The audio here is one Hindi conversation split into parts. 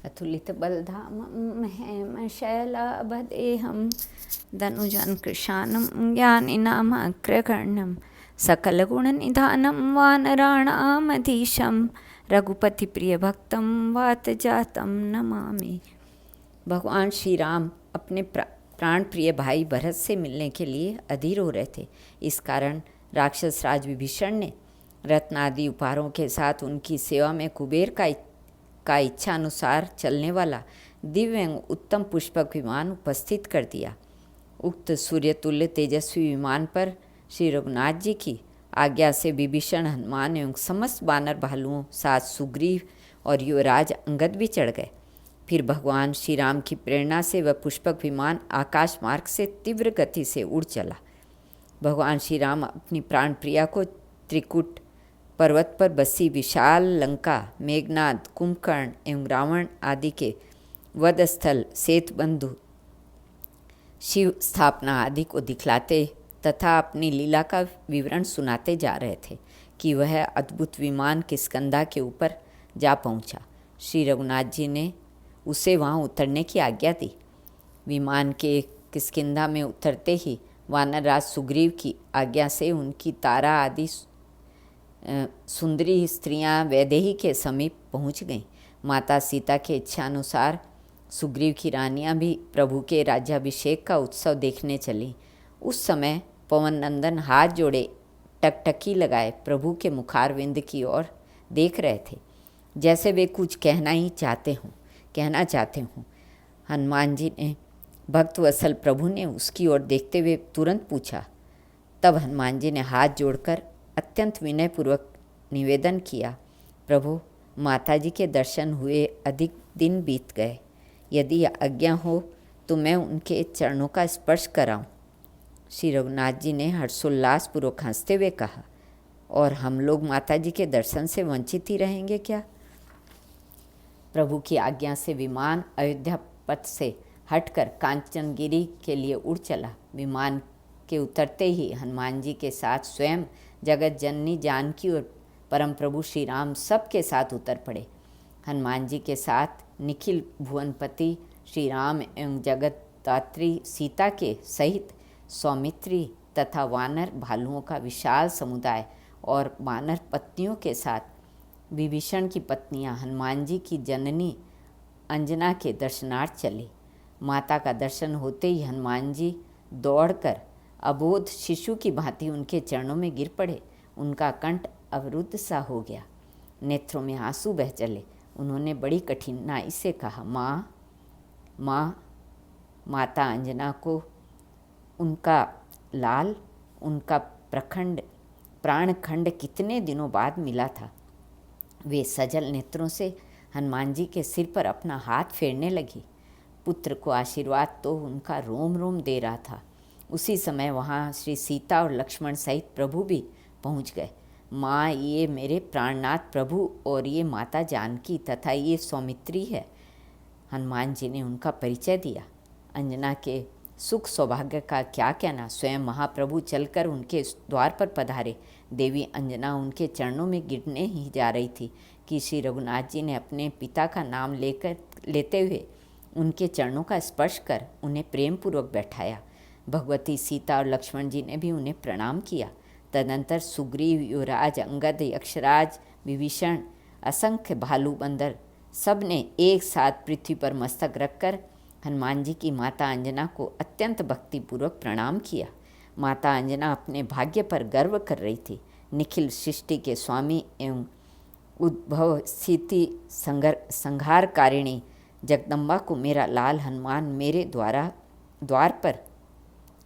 अतुलितबलधामं हेमशैलाभदेहं धनुजं कृशानं ज्ञानिनामग्रगण्यं सकलगुणनिधानं वानराणामधीशं रघुपतिप्रियभक्तं वातजातं नमामि। भगवान श्री राम अपने प्राण प्रिय भाई भरत से मिलने के लिए अधीर हो रहे थे। इस कारण राक्षस राज विभीषण ने रत्नादि उपहारों के साथ उनकी सेवा में कुबेर का इच्छा अनुसार चलने वाला दिव्य उत्तम पुष्पक विमान उपस्थित कर दिया। उक्त सूर्यतुल्य तेजस्वी विमान पर श्री रघुनाथ जी की आज्ञा से विभीषण, हनुमान एवं समस्त बानर भालुओं साथ सुग्रीव और युवराज अंगद भी चढ़ गए। फिर भगवान श्री राम की प्रेरणा से वह पुष्पक विमान आकाश मार्ग से तीव्र गति से उड़ चला। भगवान श्री राम अपनी प्राण प्रिया को त्रिकुट पर्वत पर बसी विशाल लंका, मेघनाद, कुंभकर्ण एवं रावण आदि के वधस्थल, सेतुबंधु, शिव स्थापना आदि को दिखलाते तथा अपनी लीला का विवरण सुनाते जा रहे थे कि वह अद्भुत विमान किष्किंधा के ऊपर जा पहुंचा। श्री रघुनाथ जी ने उसे वहां उतरने की आज्ञा दी। विमान के किष्किंधा में उतरते ही वानरराज सुग्रीव की आज्ञा से उनकी तारा आदि सुंदरी स्त्रियां वैदेही के समीप पहुंच गईं। माता सीता के इच्छानुसार सुग्रीव की रानियां भी प्रभु के राज्याभिषेक का उत्सव देखने चलीं। उस समय पवन नंदन हाथ जोड़े टकटकी लगाए प्रभु के मुखारविंद की ओर देख रहे थे, जैसे वे कुछ कहना चाहते हों। हनुमान जी ने भक्तवत्सल प्रभु ने उसकी ओर देखते हुए तुरंत पूछा। तब हनुमान जी ने हाथ जोड़कर अत्यंत विनयपूर्वक निवेदन किया, प्रभु, माताजी के दर्शन हुए अधिक दिन बीत गए। यदि आज्ञा हो तो मैं उनके चरणों का स्पर्श कराऊं। श्री रघुनाथ जी ने हर्षोल्लासपूर्वक हंसते हुए कहा, और हम लोग माताजी के दर्शन से वंचित ही रहेंगे क्या? प्रभु की आज्ञा से विमान अयोध्या पथ से हटकर कांचनगिरी के लिए उड़ चला। विमान के उतरते ही हनुमान जी के साथ स्वयं जगत जननी जानकी और परम प्रभु श्री राम सब के साथ उतर पड़े। हनुमान जी के साथ निखिल भुवनपति श्री राम एवं जगतदात्री सीता के सहित सौमित्री तथा वानर भालुओं का विशाल समुदाय और वानर पत्नियों के साथ विभीषण की पत्नियां हनुमान जी की जननी अंजना के दर्शनार्थ चली। माता का दर्शन होते ही हनुमान जी दौड़कर अबोध शिशु की भांति उनके चरणों में गिर पड़े। उनका कंठ अवरुद्ध सा हो गया, नेत्रों में आंसू बह चले। उन्होंने बड़ी कठिनाई से कहा, माँ, माँ। माता अंजना को उनका लाल, उनका प्राणखंड कितने दिनों बाद मिला था। वे सजल नेत्रों से हनुमान जी के सिर पर अपना हाथ फेरने लगी। पुत्र को आशीर्वाद तो उनका रोम रोम दे रहा था। उसी समय वहाँ श्री सीता और लक्ष्मण सहित प्रभु भी पहुँच गए। माँ, ये मेरे प्राणनाथ प्रभु और ये माता जानकी तथा ये सौमित्री है। हनुमान जी ने उनका परिचय दिया। अंजना के सुख सौभाग्य का क्या कहना। स्वयं महाप्रभु चलकर उनके द्वार पर पधारे। देवी अंजना उनके चरणों में गिरने ही जा रही थी कि श्री रघुनाथ जी ने अपने पिता का नाम लेते हुए उनके चरणों का स्पर्श कर उन्हें प्रेम पूर्वक बैठाया। भगवती सीता और लक्ष्मण जी ने भी उन्हें प्रणाम किया। तदनंतर सुग्रीव, युवराज अंगद, यक्षराज, विभीषण, असंख्य भालू बंदर सब ने एक साथ पृथ्वी पर मस्तक रखकर हनुमान जी की माता अंजना को अत्यंत भक्तिपूर्वक प्रणाम किया। माता अंजना अपने भाग्य पर गर्व कर रही थी। निखिल सृष्टि के स्वामी एवं उद्भव स्थिति संहारकारिणी जगदम्बा को मेरा लाल हनुमान मेरे द्वार पर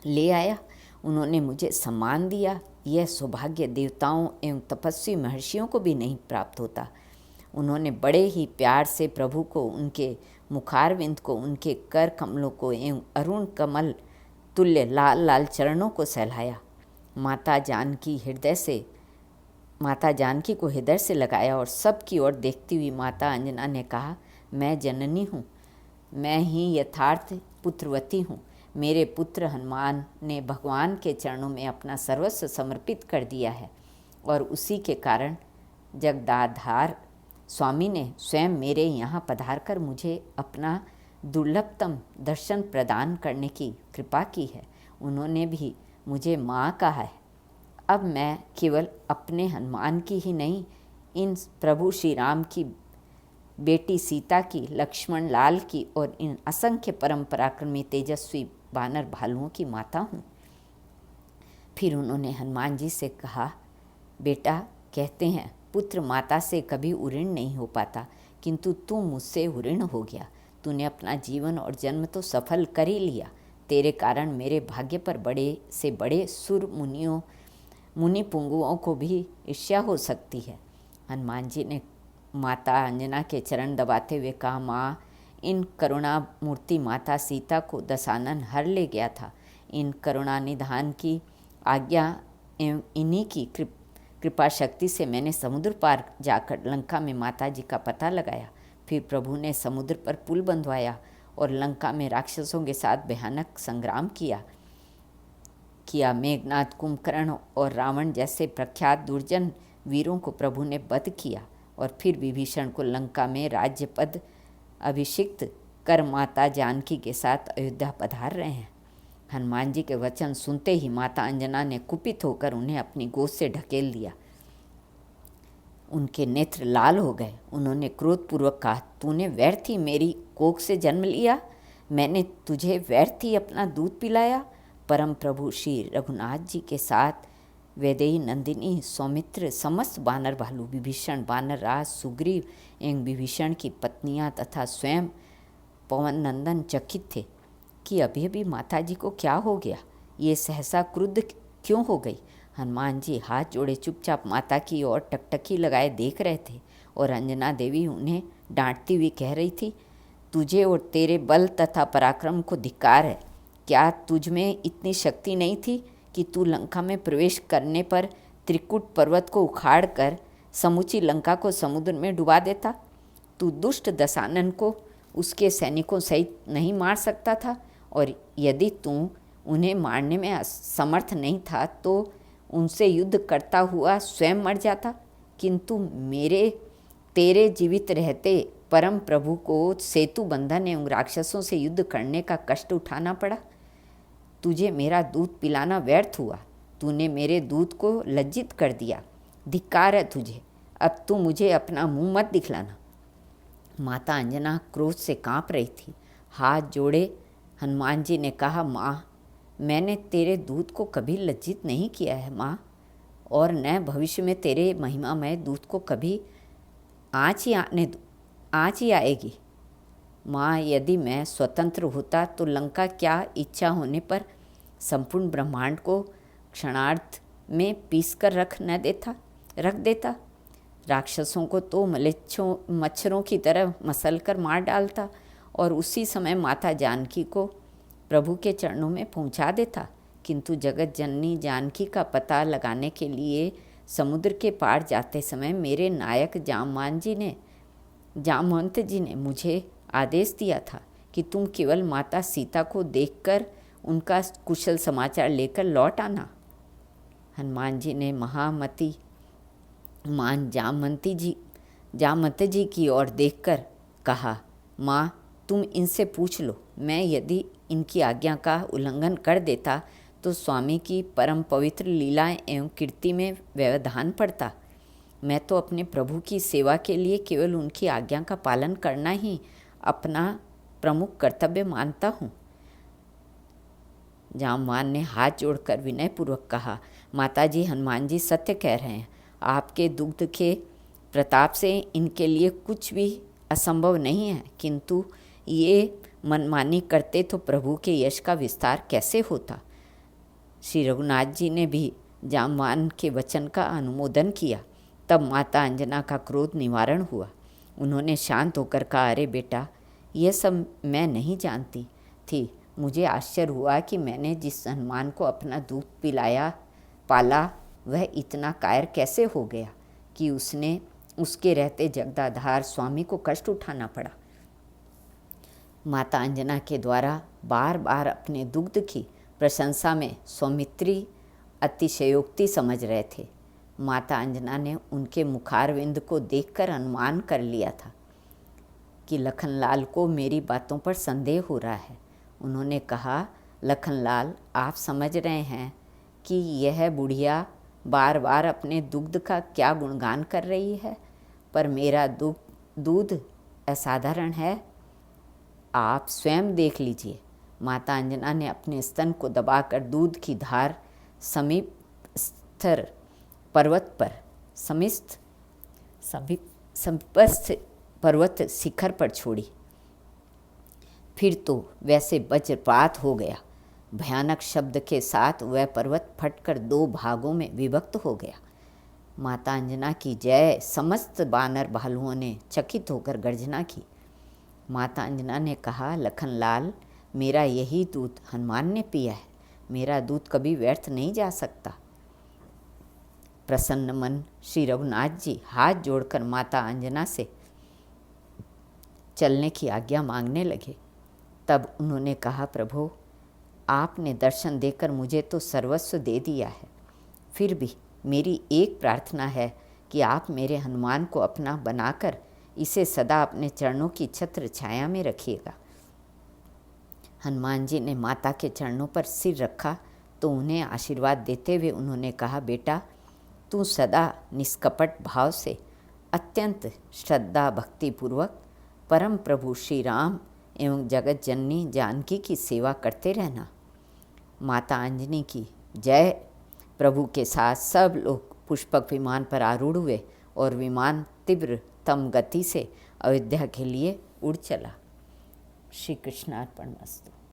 ले आया। उन्होंने मुझे सम्मान दिया। यह सौभाग्य देवताओं एवं तपस्वी महर्षियों को भी नहीं प्राप्त होता। उन्होंने बड़े ही प्यार से प्रभु को, उनके मुखारविंद को, उनके कर कमलों को एवं अरुण कमल तुल्य लाल लाल चरणों को सहलाया। माता जानकी को हृदय से लगाया और सबकी ओर देखती हुई माता अंजना ने कहा, मैं जननी हूँ, मैं ही यथार्थ पुत्रवती हूँ। मेरे पुत्र हनुमान ने भगवान के चरणों में अपना सर्वस्व समर्पित कर दिया है और उसी के कारण जगदाधार स्वामी ने स्वयं मेरे यहाँ पधारकर मुझे अपना दुर्लभतम दर्शन प्रदान करने की कृपा की है। उन्होंने भी मुझे माँ कहा है। अब मैं केवल अपने हनुमान की ही नहीं, इन प्रभु श्री राम की बेटी सीता की, लक्ष्मण लाल की और इन असंख्य परम पराक्रमी तेजस्वी वानर भालुओं की माता हूँ। फिर उन्होंने हनुमान जी से कहा, बेटा, कहते हैं पुत्र माता से कभी उऋण नहीं हो पाता, किंतु तू मुझसे उऋण हो गया। तूने अपना जीवन और जन्म तो सफल कर ही लिया। तेरे कारण मेरे भाग्य पर बड़े से बड़े सुर मुनि पुंगुओं को भी ईर्ष्या हो सकती है। हनुमान जी ने माता अंजना के चरण दबाते हुए कहा, माँ, इन करुणा मूर्ति माता सीता को दशानन हर ले गया था। इन करुणा निधान की आज्ञा एवं इन्हीं की कृपा शक्ति से मैंने समुद्र पार जाकर लंका में माता जी का पता लगाया। फिर प्रभु ने समुद्र पर पुल बंधवाया और लंका में राक्षसों के साथ भयानक संग्राम किया। मेघनाथ, कुंभकर्ण और रावण जैसे प्रख्यात दुर्जन वीरों को प्रभु ने वध किया और फिर विभीषण को लंका में राज्य पद अभिषिक्त कर माता जानकी के साथ अयोध्या पधार रहे हैं। हनुमान जी के वचन सुनते ही माता अंजना ने कुपित होकर उन्हें अपनी गोद से ढकेल दिया। उनके नेत्र लाल हो गए। उन्होंने क्रोधपूर्वक कहा, तूने व्यर्थ ही मेरी कोख से जन्म लिया। मैंने तुझे व्यर्थ ही अपना दूध पिलाया। परम प्रभु श्री रघुनाथ जी के साथ वैदेही नंदिनी, सौमित्र, समस्त वानर भालू, विभीषण, वानर राज, सुग्रीव एवं विभीषण की पत्नियां तथा स्वयं पवन नंदन चकित थे कि अभी अभी माता जी को क्या हो गया, ये सहसा क्रुद्ध क्यों हो गई। हनुमान जी हाथ जोड़े चुपचाप माता की ओर टकटकी लगाए देख रहे थे और अंजना देवी उन्हें डांटती हुई कह रही थी, तुझे और तेरे बल तथा पराक्रम को धिक्कार है। क्या तुझ में इतनी शक्ति नहीं थी कि तू लंका में प्रवेश करने पर त्रिकुट पर्वत को उखाड़ कर समूची लंका को समुद्र में डुबा देता? तू दुष्ट दशानन को उसके सैनिकों सहित नहीं मार सकता था, और यदि तू उन्हें मारने में समर्थ नहीं था तो उनसे युद्ध करता हुआ स्वयं मर जाता। किंतु तेरे जीवित रहते परम प्रभु को सेतु बंधन एवं राक्षसों से युद्ध करने का कष्ट उठाना पड़ा। तुझे मेरा दूध पिलाना व्यर्थ हुआ। तूने मेरे दूध को लज्जित कर दिया। धिक्कार है तुझे। अब तू मुझे अपना मुंह मत दिखलाना। माता अंजना क्रोध से कांप रही थी। हाथ जोड़े हनुमान जी ने कहा, माँ, मैंने तेरे दूध को कभी लज्जित नहीं किया है माँ, और न भविष्य में तेरे महिमामय दूध को कभी आँच ही आएगी। माँ, यदि मैं स्वतंत्र होता तो लंका क्या इच्छा होने पर संपूर्ण ब्रह्मांड को क्षणार्ध में पीसकर रख देता। राक्षसों को तो मच्छरों की तरह मसलकर मार डालता और उसी समय माता जानकी को प्रभु के चरणों में पहुंचा देता। किंतु जगत जननी जानकी का पता लगाने के लिए समुद्र के पार जाते समय मेरे नायक जामवंत जी ने मुझे आदेश दिया था कि तुम केवल माता सीता को देखकर उनका कुशल समाचार लेकर लौट आना। हनुमान जी ने महामती मान जामवंत जी की ओर देखकर कहा, माँ, तुम इनसे पूछ लो। मैं यदि इनकी आज्ञा का उल्लंघन कर देता तो स्वामी की परम पवित्र लीलाएं एवं कीर्ति में व्यवधान पड़ता। मैं तो अपने प्रभु की सेवा के लिए केवल उनकी आज्ञा का पालन करना ही अपना प्रमुख कर्तव्य मानता हूँ। जामवान ने हाथ जोड़कर विनयपूर्वक कहा, माताजी, हनुमान जी सत्य कह रहे हैं। आपके दुग्ध के प्रताप से इनके लिए कुछ भी असंभव नहीं है, किंतु ये मनमानी करते तो प्रभु के यश का विस्तार कैसे होता। श्री रघुनाथ जी ने भी जामवान के वचन का अनुमोदन किया। तब माता अंजना का क्रोध निवारण हुआ। उन्होंने शांत होकर कहा, अरे बेटा, यह सब मैं नहीं जानती थी। मुझे आश्चर्य हुआ कि मैंने जिस हनुमान को अपना दूध पाला वह इतना कायर कैसे हो गया कि उसके रहते जगदाधार स्वामी को कष्ट उठाना पड़ा। माता अंजना के द्वारा बार बार अपने दुग्ध की प्रशंसा में सौमित्री अतिशयोक्ति समझ रहे थे। माता अंजना ने उनके मुखारविंद को देखकर अनुमान कर लिया था कि लखनलाल को मेरी बातों पर संदेह हो रहा है। उन्होंने कहा, लखनलाल, आप समझ रहे हैं कि यह बुढ़िया बार बार अपने दुग्ध का क्या गुणगान कर रही है, पर मेरा दूध असाधारण है। आप स्वयं देख लीजिए। माता अंजना ने अपने स्तन को दबाकर दूध की धार समीपस्थ पर्वत शिखर पर छोड़ी। फिर तो वैसे वज्रपात हो गया। भयानक शब्द के साथ वह पर्वत फटकर 2 भागों में विभक्त हो गया। माता अंजना की जय! समस्त बानर भालुओं ने चकित होकर गर्जना की। माता अंजना ने कहा, लखनलाल, मेरा यही दूध हनुमान ने पिया है। मेरा दूध कभी व्यर्थ नहीं जा सकता। प्रसन्न मन श्री रघुनाथ जी हाथ जोड़कर माता अंजना से चलने की आज्ञा मांगने लगे। तब उन्होंने कहा, प्रभु, आपने दर्शन देकर मुझे तो सर्वस्व दे दिया है, फिर भी मेरी एक प्रार्थना है कि आप मेरे हनुमान को अपना बनाकर इसे सदा अपने चरणों की छत्र छाया में रखिएगा। हनुमान जी ने माता के चरणों पर सिर रखा तो उन्हें आशीर्वाद देते हुए उन्होंने कहा, बेटा, तू सदा निष्कपट भाव से अत्यंत श्रद्धा भक्तिपूर्वक परम प्रभु श्री राम एवं जगत जननी जानकी की सेवा करते रहना। माता अंजनी की जय। प्रभु के साथ सब लोग पुष्पक विमान पर आरूढ़ हुए और विमान तीव्रतम गति से अयोध्या के लिए उड़ चला। श्री कृष्णार्पणमस्तु।